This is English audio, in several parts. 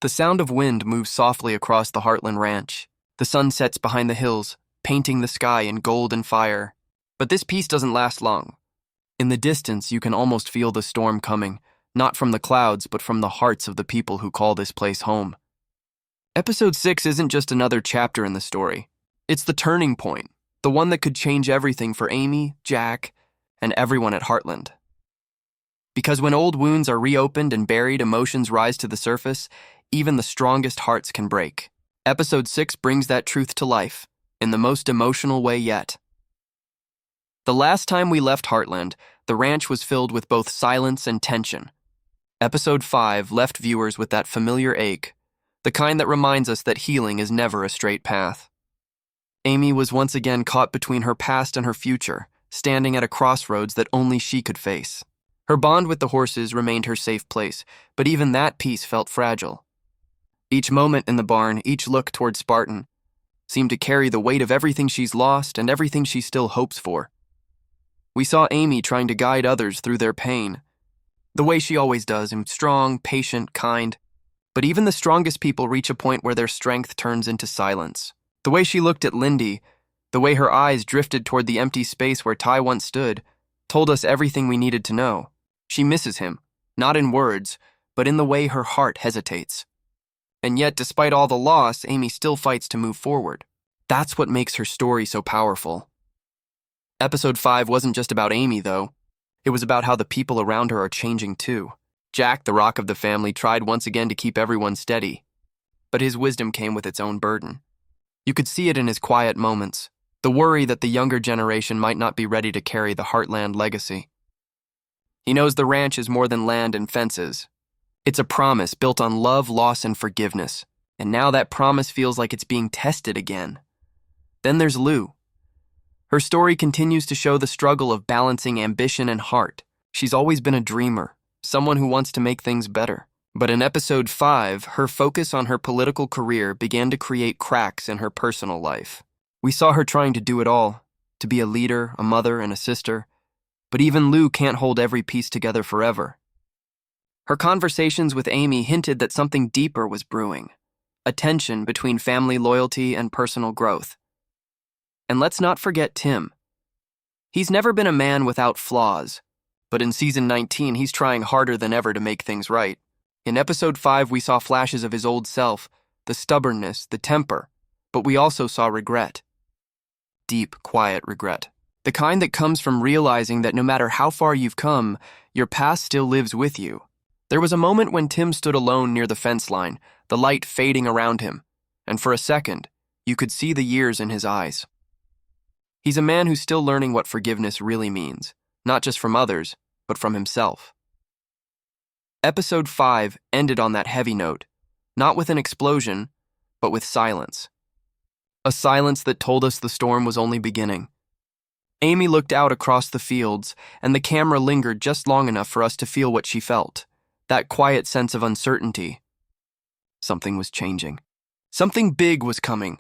The sound of wind moves softly across the Heartland ranch. The sun sets behind the hills, painting the sky in gold and fire. But this peace doesn't last long. In the distance, you can almost feel the storm coming, not from the clouds, but from the hearts of the people who call this place home. Episode 6 isn't just another chapter in the story. It's the turning point, the one that could change everything for Amy, Jack, and everyone at Heartland. Because when old wounds are reopened and buried emotions rise to the surface, even the strongest hearts can break. Episode 6 brings that truth to life, in the most emotional way yet. The last time we left Heartland, the ranch was filled with both silence and tension. Episode 5 left viewers with that familiar ache, the kind that reminds us that healing is never a straight path. Amy was once again caught between her past and her future, standing at a crossroads that only she could face. Her bond with the horses remained her safe place, but even that peace felt fragile. Each moment in the barn, each look toward Spartan, seemed to carry the weight of everything she's lost and everything she still hopes for. We saw Amy trying to guide others through their pain, the way she always does, strong, patient, kind. But even the strongest people reach a point where their strength turns into silence. The way she looked at Lindy, the way her eyes drifted toward the empty space where Ty once stood, told us everything we needed to know. She misses him, not in words, but in the way her heart hesitates. And yet, despite all the loss, Amy still fights to move forward. That's what makes her story so powerful. Episode 5 wasn't just about Amy, though. It was about how the people around her are changing, too. Jack, the rock of the family, tried once again to keep everyone steady. But his wisdom came with its own burden. You could see it in his quiet moments, the worry that the younger generation might not be ready to carry the Heartland legacy. He knows the ranch is more than land and fences. It's a promise built on love, loss, and forgiveness. And now that promise feels like it's being tested again. Then there's Lou. Her story continues to show the struggle of balancing ambition and heart. She's always been a dreamer, someone who wants to make things better. But in episode 5, her focus on her political career began to create cracks in her personal life. We saw her trying to do it all, to be a leader, a mother, and a sister. But even Lou can't hold every piece together forever. Her conversations with Amy hinted that something deeper was brewing, a tension between family loyalty and personal growth. And let's not forget Tim. He's never been a man without flaws, but in season 19, he's trying harder than ever to make things right. In episode 5, we saw flashes of his old self, the stubbornness, the temper, but we also saw regret. Deep, quiet regret. The kind that comes from realizing that no matter how far you've come, your past still lives with you. There was a moment when Tim stood alone near the fence line, the light fading around him, and for a second, you could see the years in his eyes. He's a man who's still learning what forgiveness really means, not just from others, but from himself. Episode 5 ended on that heavy note, not with an explosion, but with silence. A silence that told us the storm was only beginning. Amy looked out across the fields, and the camera lingered just long enough for us to feel what she felt, that quiet sense of uncertainty. Something was changing. Something big was coming.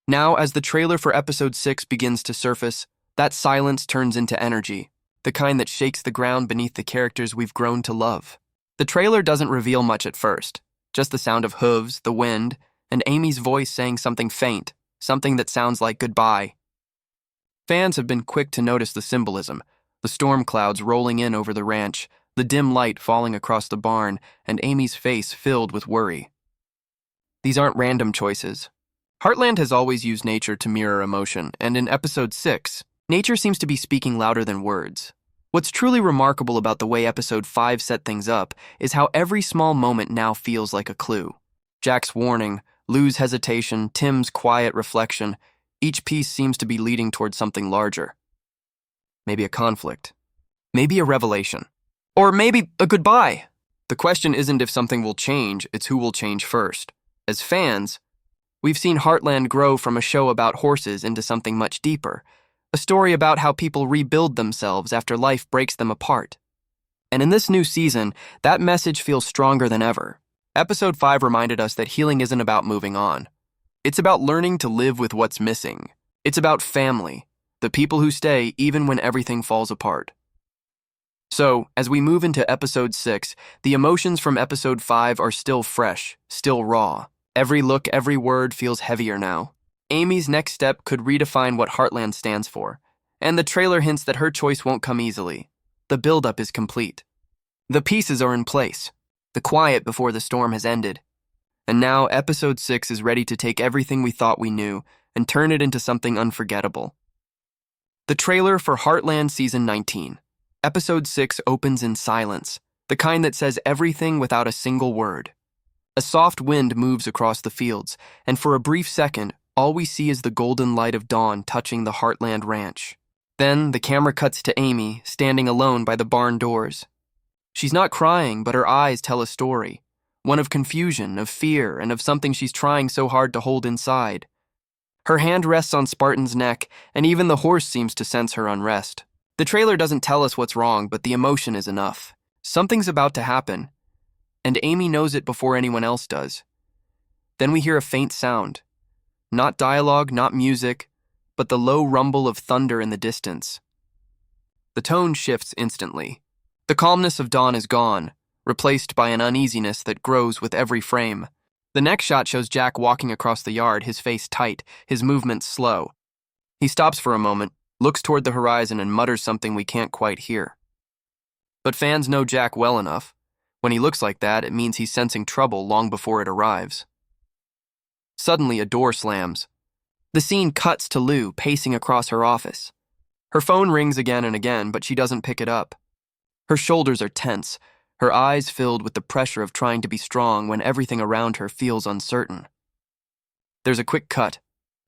Now, as the trailer for episode 6 begins to surface, that silence turns into energy, the kind that shakes the ground beneath the characters we've grown to love. The trailer doesn't reveal much at first, just the sound of hooves, the wind, and Amy's voice saying something faint, something that sounds like goodbye. Fans have been quick to notice the symbolism, the storm clouds rolling in over the ranch, the dim light falling across the barn, and Amy's face filled with worry. These aren't random choices. Heartland has always used nature to mirror emotion, and in episode 6, nature seems to be speaking louder than words. What's truly remarkable about the way episode 5 set things up is how every small moment now feels like a clue. Jack's warning, Lou's hesitation, Tim's quiet reflection, each piece seems to be leading towards something larger. Maybe a conflict. Maybe a revelation. Or maybe a goodbye. The question isn't if something will change, it's who will change first. As fans, we've seen Heartland grow from a show about horses into something much deeper, a story about how people rebuild themselves after life breaks them apart. And in this new season, that message feels stronger than ever. Episode 5 reminded us that healing isn't about moving on. It's about learning to live with what's missing. It's about family, the people who stay even when everything falls apart. So, as we move into episode 6, the emotions from episode 5 are still fresh, still raw. Every look, every word feels heavier now. Amy's next step could redefine what Heartland stands for, and the trailer hints that her choice won't come easily. The buildup is complete. The pieces are in place, the quiet before the storm has ended. And now, episode 6 is ready to take everything we thought we knew and turn it into something unforgettable. The trailer for Heartland Season 19. Episode 6 opens in silence, the kind that says everything without a single word. A soft wind moves across the fields, and for a brief second, all we see is the golden light of dawn touching the Heartland ranch. Then, the camera cuts to Amy, standing alone by the barn doors. She's not crying, but her eyes tell a story, one of confusion, of fear, and of something she's trying so hard to hold inside. Her hand rests on Spartan's neck, and even the horse seems to sense her unrest. The trailer doesn't tell us what's wrong, but the emotion is enough. Something's about to happen, and Amy knows it before anyone else does. Then we hear a faint sound. Not dialogue, not music, but the low rumble of thunder in the distance. The tone shifts instantly. The calmness of dawn is gone, replaced by an uneasiness that grows with every frame. The next shot shows Jack walking across the yard, his face tight, his movements slow. He stops for a moment, looks toward the horizon, and mutters something we can't quite hear. But fans know Jack well enough. When he looks like that, it means he's sensing trouble long before it arrives. Suddenly, a door slams. The scene cuts to Lou pacing across her office. Her phone rings again and again, but she doesn't pick it up. Her shoulders are tense, her eyes filled with the pressure of trying to be strong when everything around her feels uncertain. There's a quick cut,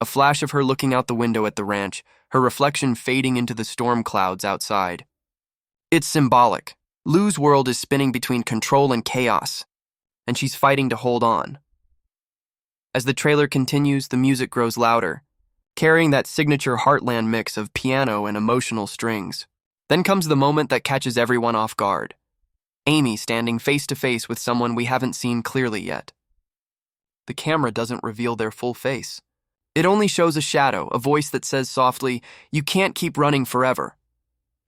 a flash of her looking out the window at the ranch, her reflection fading into the storm clouds outside. It's symbolic. Lou's world is spinning between control and chaos, and she's fighting to hold on. As the trailer continues, the music grows louder, carrying that signature Heartland mix of piano and emotional strings. Then comes the moment that catches everyone off guard. Amy standing face to face with someone we haven't seen clearly yet. The camera doesn't reveal their full face. It only shows a shadow, a voice that says softly, "You can't keep running forever."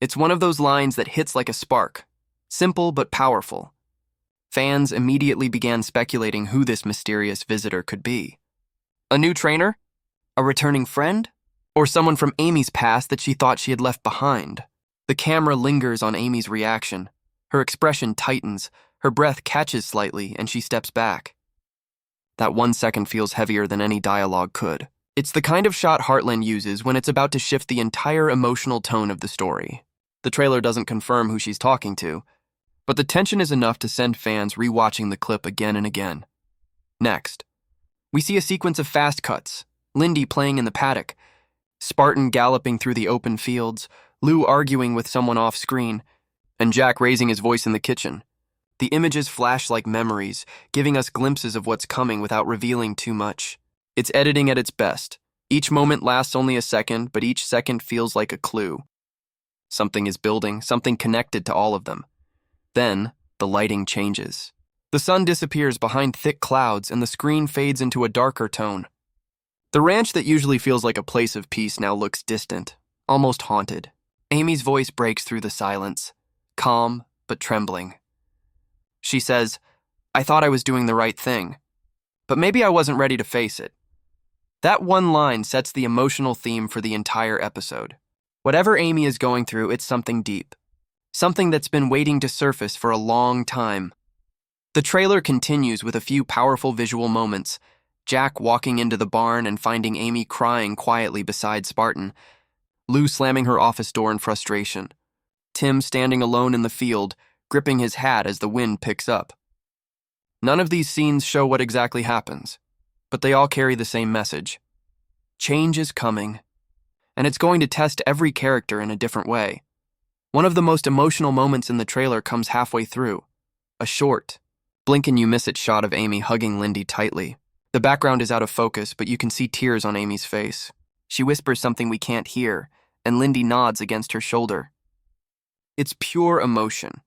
It's one of those lines that hits like a spark, simple but powerful. Fans immediately began speculating who this mysterious visitor could be. A new trainer? A returning friend? Or someone from Amy's past that she thought she had left behind? The camera lingers on Amy's reaction. Her expression tightens, her breath catches slightly, and she steps back. That 1 second feels heavier than any dialogue could. It's the kind of shot Heartland uses when it's about to shift the entire emotional tone of the story. The trailer doesn't confirm who she's talking to, but the tension is enough to send fans rewatching the clip again and again. Next, we see a sequence of fast cuts, Lindy playing in the paddock, Spartan galloping through the open fields, Lou arguing with someone off-screen, and Jack raising his voice in the kitchen. The images flash like memories, giving us glimpses of what's coming without revealing too much. It's editing at its best. Each moment lasts only a second, but each second feels like a clue. Something is building, something connected to all of them. Then, the lighting changes. The sun disappears behind thick clouds, and the screen fades into a darker tone. The ranch that usually feels like a place of peace now looks distant, almost haunted. Amy's voice breaks through the silence, calm but trembling. She says, "I thought I was doing the right thing, but maybe I wasn't ready to face it." That one line sets the emotional theme for the entire episode. Whatever Amy is going through, it's something deep. Something that's been waiting to surface for a long time. The trailer continues with a few powerful visual moments. Jack walking into the barn and finding Amy crying quietly beside Spartan. Lou slamming her office door in frustration. Tim standing alone in the field, gripping his hat as the wind picks up. None of these scenes show what exactly happens, but they all carry the same message. Change is coming, and it's going to test every character in a different way. One of the most emotional moments in the trailer comes halfway through. A short, blink and you miss it shot of Amy hugging Lindy tightly. The background is out of focus, but you can see tears on Amy's face. She whispers something we can't hear, and Lindy nods against her shoulder. It's pure emotion.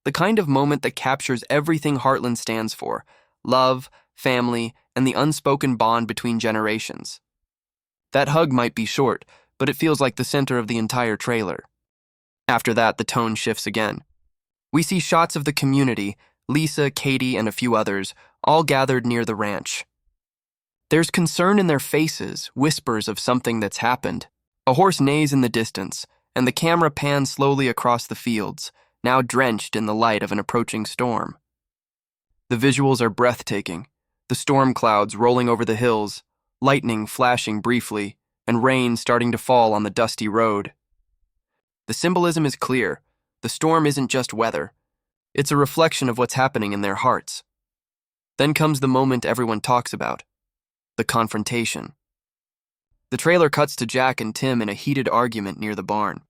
The kind of moment that captures everything Heartland stands for: love, family, and the unspoken bond between generations. That hug might be short, but it feels like the center of the entire trailer. After that, the tone shifts again. We see shots of the community, Lisa, Katie, and a few others, all gathered near the ranch. There's concern in their faces, whispers of something that's happened. A horse neighs in the distance, and the camera pans slowly across the fields, now drenched in the light of an approaching storm. The visuals are breathtaking, the storm clouds rolling over the hills, lightning flashing briefly, and rain starting to fall on the dusty road. The symbolism is clear. The storm isn't just weather. It's a reflection of what's happening in their hearts. Then comes the moment everyone talks about, the confrontation. The trailer cuts to Jack and Tim in a heated argument near the barn.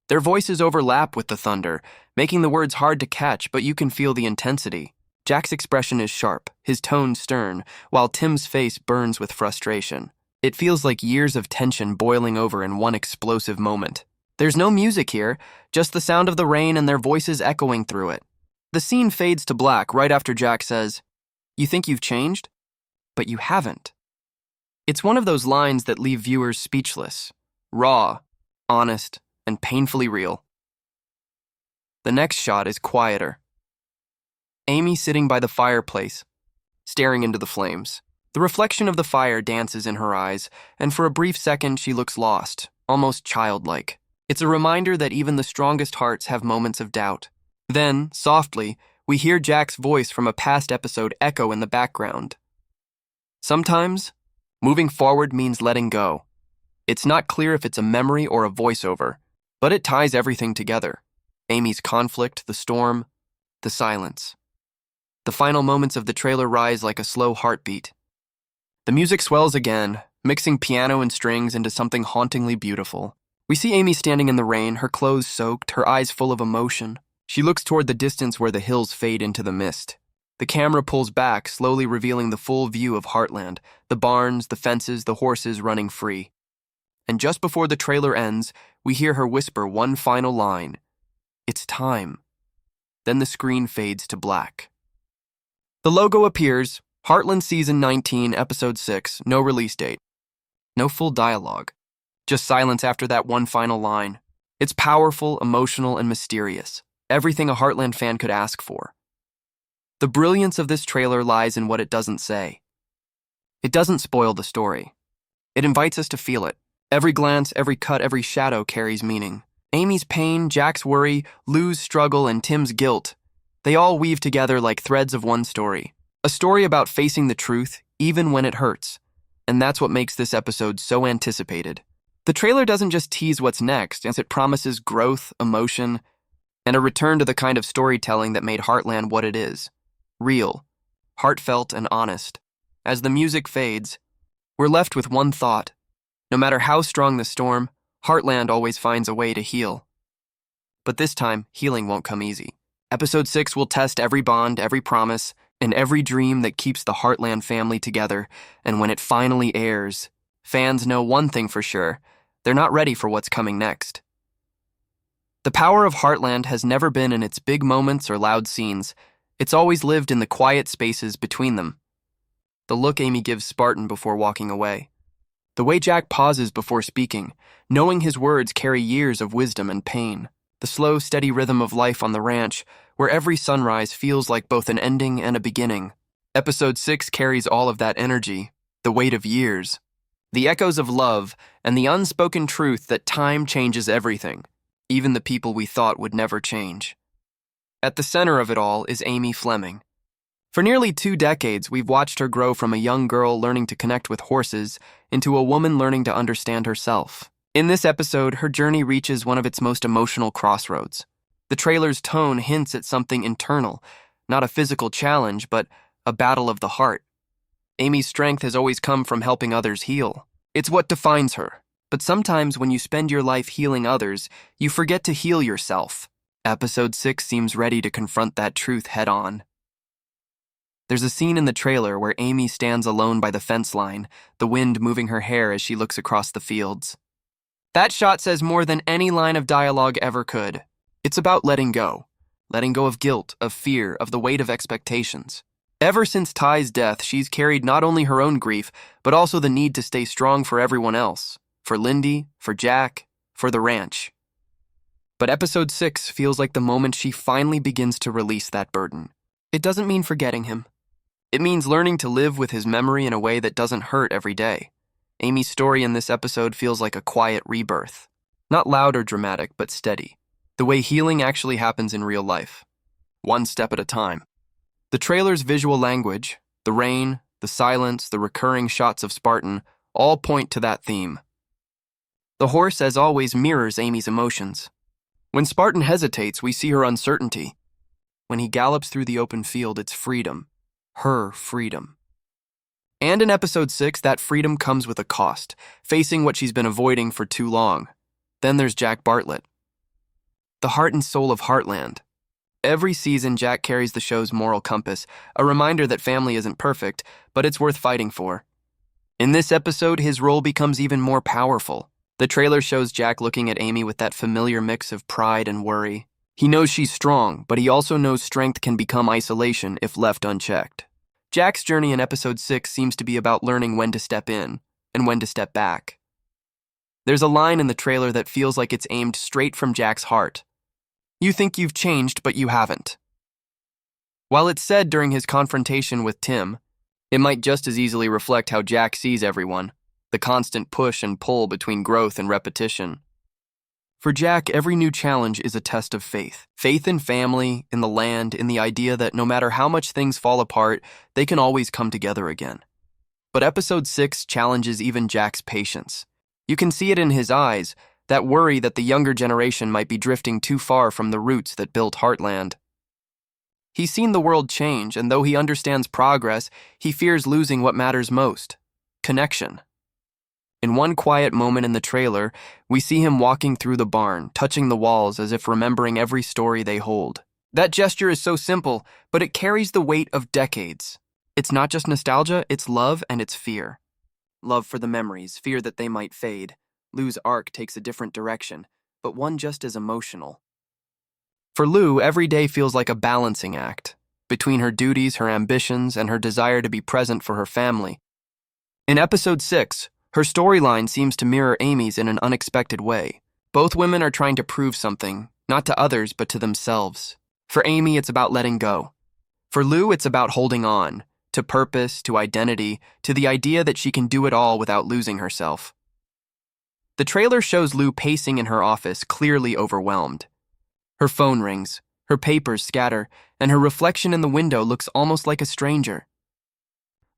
Their voices overlap with the thunder, making the words hard to catch, but you can feel the intensity. Jack's expression is sharp, his tone stern, while Tim's face burns with frustration. It feels like years of tension boiling over in one explosive moment. There's no music here, just the sound of the rain and their voices echoing through it. The scene fades to black right after Jack says, "You think you've changed? But you haven't." It's one of those lines that leave viewers speechless, raw, honest, and painfully real. The next shot is quieter. Amy sitting by the fireplace, staring into the flames. The reflection of the fire dances in her eyes, and for a brief second she looks lost, almost childlike. It's a reminder that even the strongest hearts have moments of doubt. Then, softly, we hear Jack's voice from a past episode echo in the background. Sometimes, moving forward means letting go. It's not clear if it's a memory or a voiceover, but it ties everything together. Amy's conflict, the storm, the silence. The final moments of the trailer rise like a slow heartbeat. The music swells again, mixing piano and strings into something hauntingly beautiful. We see Amy standing in the rain, her clothes soaked, her eyes full of emotion. She looks toward the distance where the hills fade into the mist. The camera pulls back, slowly revealing the full view of Heartland, the barns, the fences, the horses running free. And just before the trailer ends, we hear her whisper one final line. "It's time." Then the screen fades to black. The logo appears, Heartland Season 19, Episode 6, no release date. No full dialogue. Just silence after that one final line. It's powerful, emotional, and mysterious. Everything a Heartland fan could ask for. The brilliance of this trailer lies in what it doesn't say. It doesn't spoil the story. It invites us to feel it. Every glance, every cut, every shadow carries meaning. Amy's pain, Jack's worry, Lou's struggle, and Tim's guilt. They all weave together like threads of one story. A story about facing the truth, even when it hurts. And that's what makes this episode so anticipated. The trailer doesn't just tease what's next, as it promises growth, emotion, and a return to the kind of storytelling that made Heartland what it is. Real, heartfelt, and honest. As the music fades, we're left with one thought. No matter how strong the storm, Heartland always finds a way to heal. But this time, healing won't come easy. Episode 6 will test every bond, every promise, and every dream that keeps the Heartland family together, and when it finally airs, fans know one thing for sure, they're not ready for what's coming next. The power of Heartland has never been in its big moments or loud scenes. It's always lived in the quiet spaces between them. The look Amy gives Spartan before walking away. The way Jack pauses before speaking, knowing his words carry years of wisdom and pain. The slow, steady rhythm of life on the ranch, where every sunrise feels like both an ending and a beginning. Episode 6 carries all of that energy, the weight of years, the echoes of love, and the unspoken truth that time changes everything, even the people we thought would never change. At the center of it all is Amy Fleming. For nearly 2 decades, we've watched her grow from a young girl learning to connect with horses into a woman learning to understand herself. In this episode, her journey reaches one of its most emotional crossroads. The trailer's tone hints at something internal, not a physical challenge, but a battle of the heart. Amy's strength has always come from helping others heal. It's what defines her. But sometimes when you spend your life healing others, you forget to heal yourself. Episode 6 seems ready to confront that truth head-on. There's a scene in the trailer where Amy stands alone by the fence line, the wind moving her hair as she looks across the fields. That shot says more than any line of dialogue ever could. It's about letting go of guilt, of fear, of the weight of expectations. Ever since Ty's death, she's carried not only her own grief, but also the need to stay strong for everyone else. For Lindy, for Jack, for the ranch. But episode 6 feels like the moment she finally begins to release that burden. It doesn't mean forgetting him. It means learning to live with his memory in a way that doesn't hurt every day. Amy's story in this episode feels like a quiet rebirth. Not loud or dramatic, but steady. The way healing actually happens in real life. One step at a time. The trailer's visual language, the rain, the silence, the recurring shots of Spartan, all point to that theme. The horse, as always, mirrors Amy's emotions. When Spartan hesitates, we see her uncertainty. When he gallops through the open field, it's freedom. Her freedom. And in episode 6, that freedom comes with a cost, facing what she's been avoiding for too long. Then there's Jack Bartlett, the heart and soul of Heartland. Every season, Jack carries the show's moral compass, a reminder that family isn't perfect, but it's worth fighting for. In this episode, his role becomes even more powerful. The trailer shows Jack looking at Amy with that familiar mix of pride and worry. He knows she's strong, but he also knows strength can become isolation if left unchecked. Jack's journey in episode 6 seems to be about learning when to step in and when to step back. There's a line in the trailer that feels like it's aimed straight from Jack's heart. You think you've changed, but you haven't. While it's said during his confrontation with Tim, it might just as easily reflect how Jack sees everyone, the constant push and pull between growth and repetition. For Jack, every new challenge is a test of faith. Faith in family, in the land, in the idea that no matter how much things fall apart, they can always come together again. But episode 6 challenges even Jack's patience. You can see it in his eyes, that worry that the younger generation might be drifting too far from the roots that built Heartland. He's seen the world change, and though he understands progress, he fears losing what matters most: connection. In one quiet moment in the trailer, we see him walking through the barn, touching the walls as if remembering every story they hold. That gesture is so simple, but it carries the weight of decades. It's not just nostalgia, it's love and it's fear. Love for the memories, fear that they might fade. Lou's arc takes a different direction, but one just as emotional. For Lou, every day feels like a balancing act, between her duties, her ambitions, and her desire to be present for her family. In episode 6, her storyline seems to mirror Amy's in an unexpected way. Both women are trying to prove something, not to others, but to themselves. For Amy, it's about letting go. For Lou, it's about holding on, to purpose, to identity, to the idea that she can do it all without losing herself. The trailer shows Lou pacing in her office, clearly overwhelmed. Her phone rings, her papers scatter, and her reflection in the window looks almost like a stranger.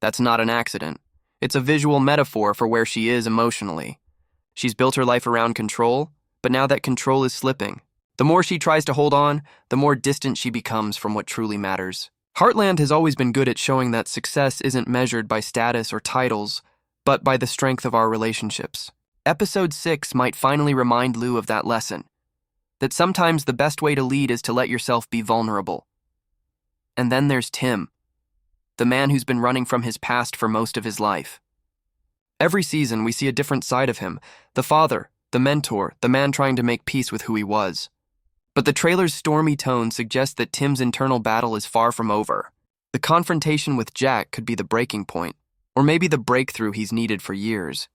That's not an accident. It's a visual metaphor for where she is emotionally. She's built her life around control, but now that control is slipping. The more she tries to hold on, the more distant she becomes from what truly matters. Heartland has always been good at showing that success isn't measured by status or titles, but by the strength of our relationships. Episode 6 might finally remind Lou of that lesson, that sometimes the best way to lead is to let yourself be vulnerable. And then there's Tim, the man who's been running from his past for most of his life. Every season, we see a different side of him, the father, the mentor, the man trying to make peace with who he was. But the trailer's stormy tone suggests that Tim's internal battle is far from over. The confrontation with Jack could be the breaking point, or maybe the breakthrough he's needed for years.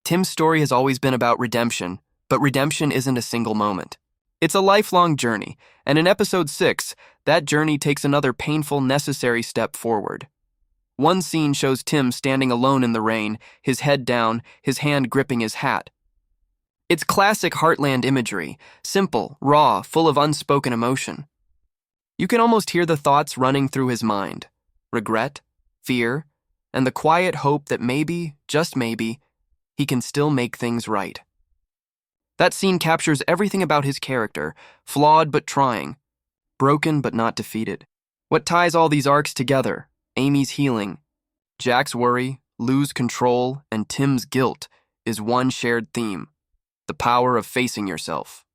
Tim's story has always been about redemption, but redemption isn't a single moment. It's a lifelong journey, and in episode 6, that journey takes another painful, necessary step forward. One scene shows Tim standing alone in the rain, his head down, his hand gripping his hat. It's classic Heartland imagery, simple, raw, full of unspoken emotion. You can almost hear the thoughts running through his mind: regret, fear, and the quiet hope that maybe, just maybe, he can still make things right. That scene captures everything about his character, flawed but trying, broken but not defeated. What ties all these arcs together, Amy's healing, Jack's worry, Lou's control, and Tim's guilt, is one shared theme: the power of facing yourself.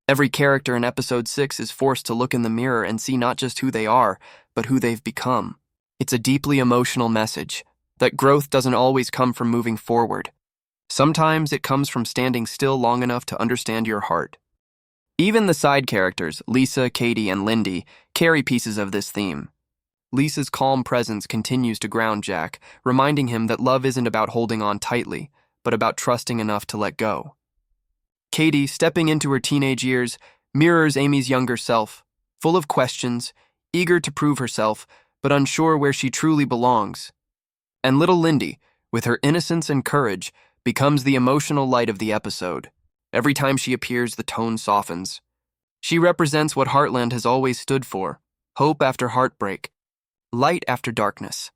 Every character in episode 6 is forced to look in the mirror and see not just who they are, but who they've become. It's a deeply emotional message, that growth doesn't always come from moving forward. Sometimes it comes from standing still long enough to understand your heart. Even the side characters, Lisa, Katie, and Lindy, carry pieces of this theme. Lisa's calm presence continues to ground Jack, reminding him that love isn't about holding on tightly, but about trusting enough to let go. Katie, stepping into her teenage years, mirrors Amy's younger self, full of questions, eager to prove herself, but unsure where she truly belongs. And little Lindy, with her innocence and courage, becomes the emotional light of the episode. Every time she appears, the tone softens. She represents what Heartland has always stood for: hope after heartbreak, light after darkness.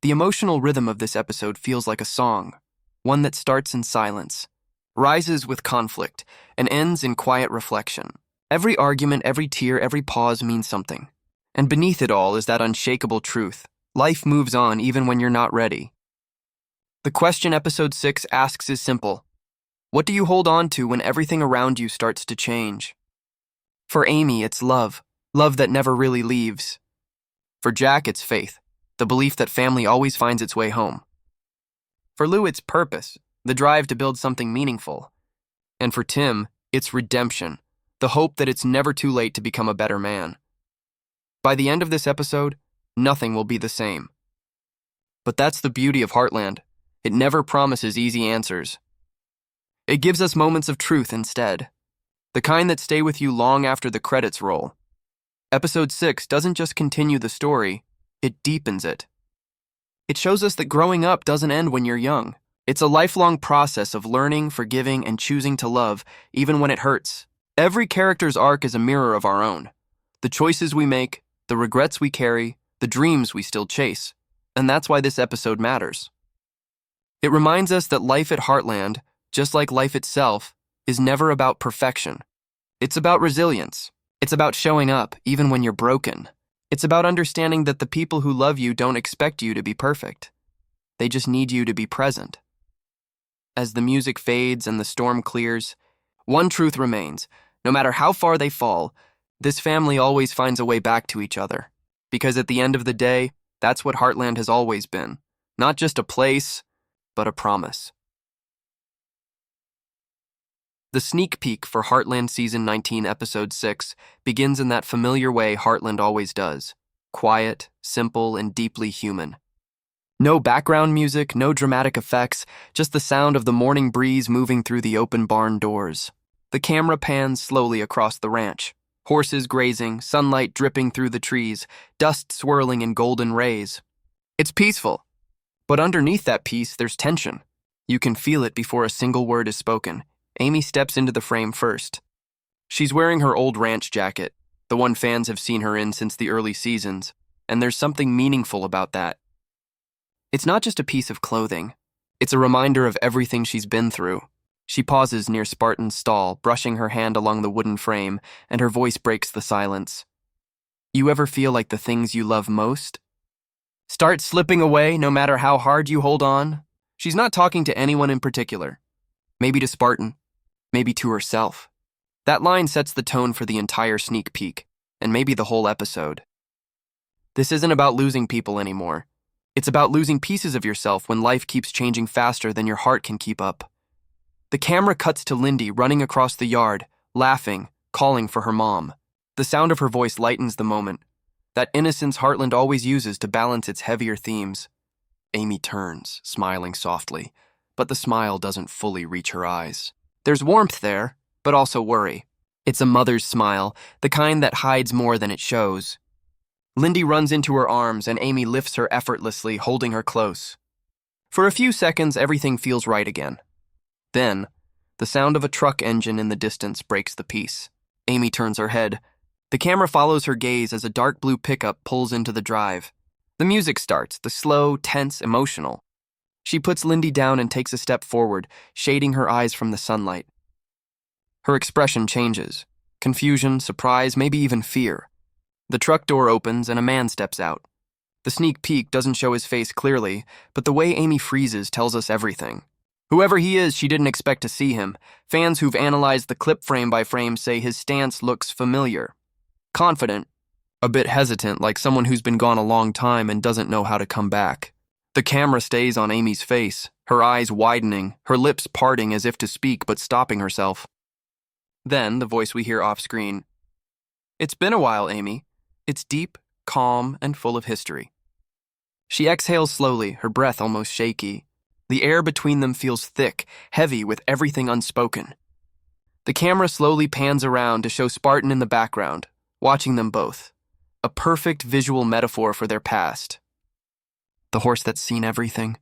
The emotional rhythm of this episode feels like a song, one that starts in silence, rises with conflict, and ends in quiet reflection. Every argument, every tear, every pause means something. And beneath it all is that unshakable truth: life moves on even when you're not ready. The question episode 6 asks is simple: what do you hold on to when everything around you starts to change? For Amy, it's love that never really leaves. For Jack, it's faith, the belief that family always finds its way home. For Lou, it's purpose, the drive to build something meaningful. And for Tim, it's redemption, the hope that it's never too late to become a better man. By the end of this episode, nothing will be the same. But that's the beauty of Heartland. It never promises easy answers. It gives us moments of truth instead, the kind that stay with you long after the credits roll. Episode 6 doesn't just continue the story, it deepens it. It shows us that growing up doesn't end when you're young. It's a lifelong process of learning, forgiving, and choosing to love, even when it hurts. Every character's arc is a mirror of our own. The choices we make, the regrets we carry, the dreams we still chase. And that's why this episode matters. It reminds us that life at Heartland, just like life itself, is never about perfection. It's about resilience. It's about showing up, even when you're broken. It's about understanding that the people who love you don't expect you to be perfect. They just need you to be present. As the music fades and the storm clears, one truth remains: no matter how far they fall, this family always finds a way back to each other. Because at the end of the day, that's what Heartland has always been. Not just a place, but a promise. The sneak peek for Heartland Season 19, Episode 6 begins in that familiar way Heartland always does: quiet, simple, and deeply human. No background music, no dramatic effects, just the sound of the morning breeze moving through the open barn doors. The camera pans slowly across the ranch. Horses grazing, sunlight dripping through the trees, dust swirling in golden rays. It's peaceful, but underneath that peace, there's tension. You can feel it before a single word is spoken. Amy steps into the frame first. She's wearing her old ranch jacket, the one fans have seen her in since the early seasons, and there's something meaningful about that. It's not just a piece of clothing. It's a reminder of everything she's been through. She pauses near Spartan's stall, brushing her hand along the wooden frame, and her voice breaks the silence. You ever feel like the things you love most start slipping away no matter how hard you hold on? She's not talking to anyone in particular. Maybe to Spartan, maybe to herself. That line sets the tone for the entire sneak peek, and maybe the whole episode. This isn't about losing people anymore. It's about losing pieces of yourself when life keeps changing faster than your heart can keep up. The camera cuts to Lindy running across the yard, laughing, calling for her mom. The sound of her voice lightens the moment, that innocence Heartland always uses to balance its heavier themes. Amy turns, smiling softly, but the smile doesn't fully reach her eyes. There's warmth there, but also worry. It's a mother's smile, the kind that hides more than it shows. Lindy runs into her arms and Amy lifts her effortlessly, holding her close. For a few seconds, everything feels right again. Then, the sound of a truck engine in the distance breaks the peace. Amy turns her head. The camera follows her gaze as a dark blue pickup pulls into the drive. The music starts, the slow, tense, emotional. She puts Lindy down and takes a step forward, shading her eyes from the sunlight. Her expression changes. Confusion, surprise, maybe even fear. The truck door opens and a man steps out. The sneak peek doesn't show his face clearly, but the way Amy freezes tells us everything. Whoever he is, she didn't expect to see him. Fans who've analyzed the clip frame by frame say his stance looks familiar. Confident, a bit hesitant, like someone who's been gone a long time and doesn't know how to come back. The camera stays on Amy's face, her eyes widening, her lips parting as if to speak but stopping herself. Then, the voice we hear off-screen. It's been a while, Amy. It's deep, calm, and full of history. She exhales slowly, her breath almost shaky. The air between them feels thick, heavy with everything unspoken. The camera slowly pans around to show Spartan in the background, watching them both. A perfect visual metaphor for their past. The horse that's seen everything.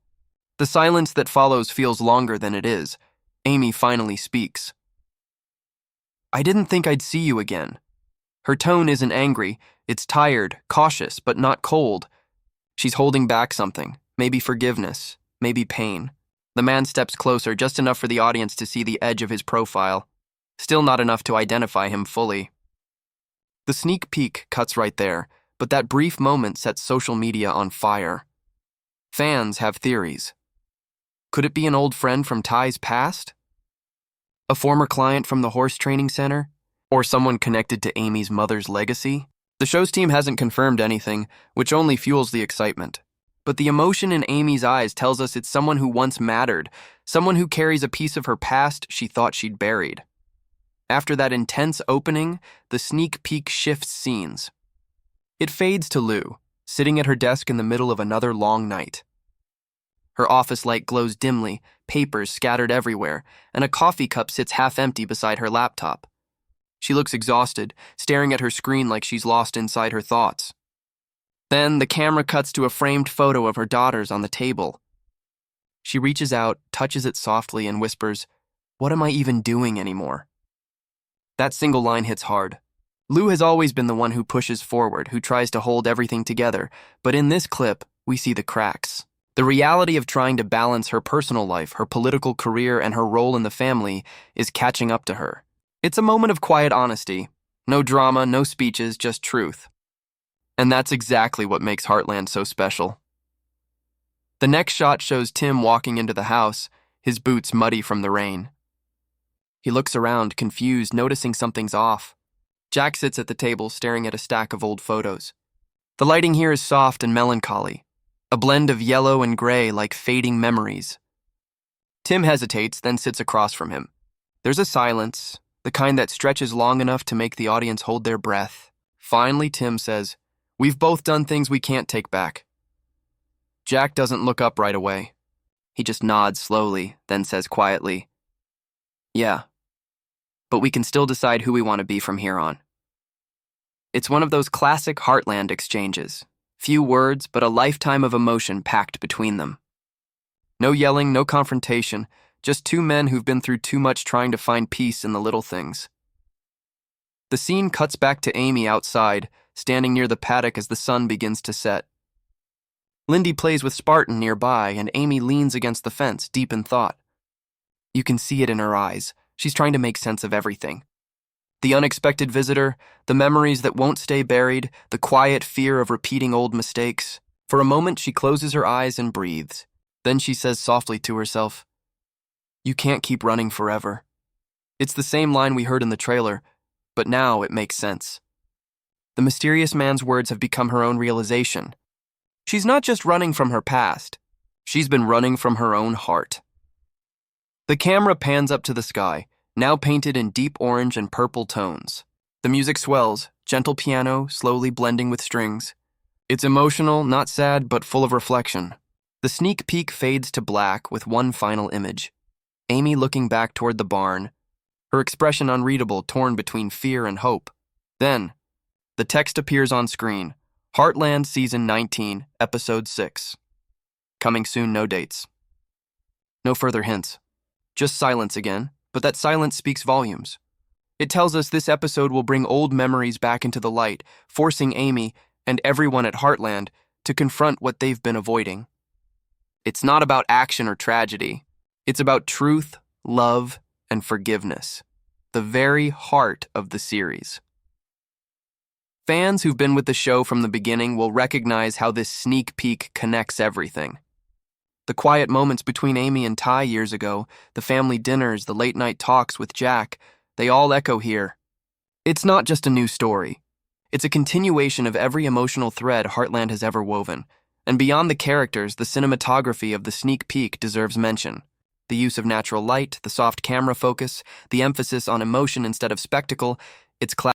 The silence that follows feels longer than it is. Amy finally speaks. I didn't think I'd see you again. Her tone isn't angry, it's tired, cautious, but not cold. She's holding back something, maybe forgiveness, maybe pain. The man steps closer, just enough for the audience to see the edge of his profile. Still not enough to identify him fully. The sneak peek cuts right there, but that brief moment sets social media on fire. Fans have theories. Could it be an old friend from Ty's past? A former client from the horse training center? Or someone connected to Amy's mother's legacy? The show's team hasn't confirmed anything, which only fuels the excitement. But the emotion in Amy's eyes tells us it's someone who once mattered, someone who carries a piece of her past she thought she'd buried. After that intense opening, the sneak peek shifts scenes. It fades to Lou, sitting at her desk in the middle of another long night. Her office light glows dimly, papers scattered everywhere, and a coffee cup sits half empty beside her laptop. She looks exhausted, staring at her screen like she's lost inside her thoughts. Then the camera cuts to a framed photo of her daughters on the table. She reaches out, touches it softly, and whispers, "What am I even doing anymore?" That single line hits hard. Lou has always been the one who pushes forward, who tries to hold everything together, but in this clip, we see the cracks. The reality of trying to balance her personal life, her political career, and her role in the family is catching up to her. It's a moment of quiet honesty. No drama, no speeches, just truth. And that's exactly what makes Heartland so special. The next shot shows Tim walking into the house, his boots muddy from the rain. He looks around, confused, noticing something's off. Jack sits at the table, staring at a stack of old photos. The lighting here is soft and melancholy, a blend of yellow and gray like fading memories. Tim hesitates, then sits across from him. There's a silence, the kind that stretches long enough to make the audience hold their breath. Finally, Tim says, "We've both done things we can't take back." Jack doesn't look up right away. He just nods slowly, then says quietly, "Yeah, but we can still decide who we want to be from here on." It's one of those classic Heartland exchanges. Few words, but a lifetime of emotion packed between them. No yelling, no confrontation, just two men who've been through too much trying to find peace in the little things. The scene cuts back to Amy outside, standing near the paddock as the sun begins to set. Lindy plays with Spartan nearby, and Amy leans against the fence, deep in thought. You can see it in her eyes. She's trying to make sense of everything. The unexpected visitor, the memories that won't stay buried, the quiet fear of repeating old mistakes. For a moment, she closes her eyes and breathes. Then she says softly to herself, "You can't keep running forever." It's the same line we heard in the trailer, but now it makes sense. The mysterious man's words have become her own realization. She's not just running from her past. She's been running from her own heart. The camera pans up to the sky, now painted in deep orange and purple tones. The music swells, gentle piano slowly blending with strings. It's emotional, not sad, but full of reflection. The sneak peek fades to black with one final image. Amy looking back toward the barn, her expression unreadable, torn between fear and hope. Then, the text appears on screen. Heartland Season 19, Episode 6. Coming soon, no dates. No further hints. Just silence again, but that silence speaks volumes. It tells us this episode will bring old memories back into the light, forcing Amy and everyone at Heartland to confront what they've been avoiding. It's not about action or tragedy. It's about truth, love, and forgiveness. The very heart of the series. Fans who've been with the show from the beginning will recognize how this sneak peek connects everything. The quiet moments between Amy and Ty years ago, the family dinners, the late-night talks with Jack, they all echo here. It's not just a new story. It's a continuation of every emotional thread Heartland has ever woven. And beyond the characters, the cinematography of the sneak peek deserves mention. The use of natural light, the soft camera focus, the emphasis on emotion instead of spectacle, it's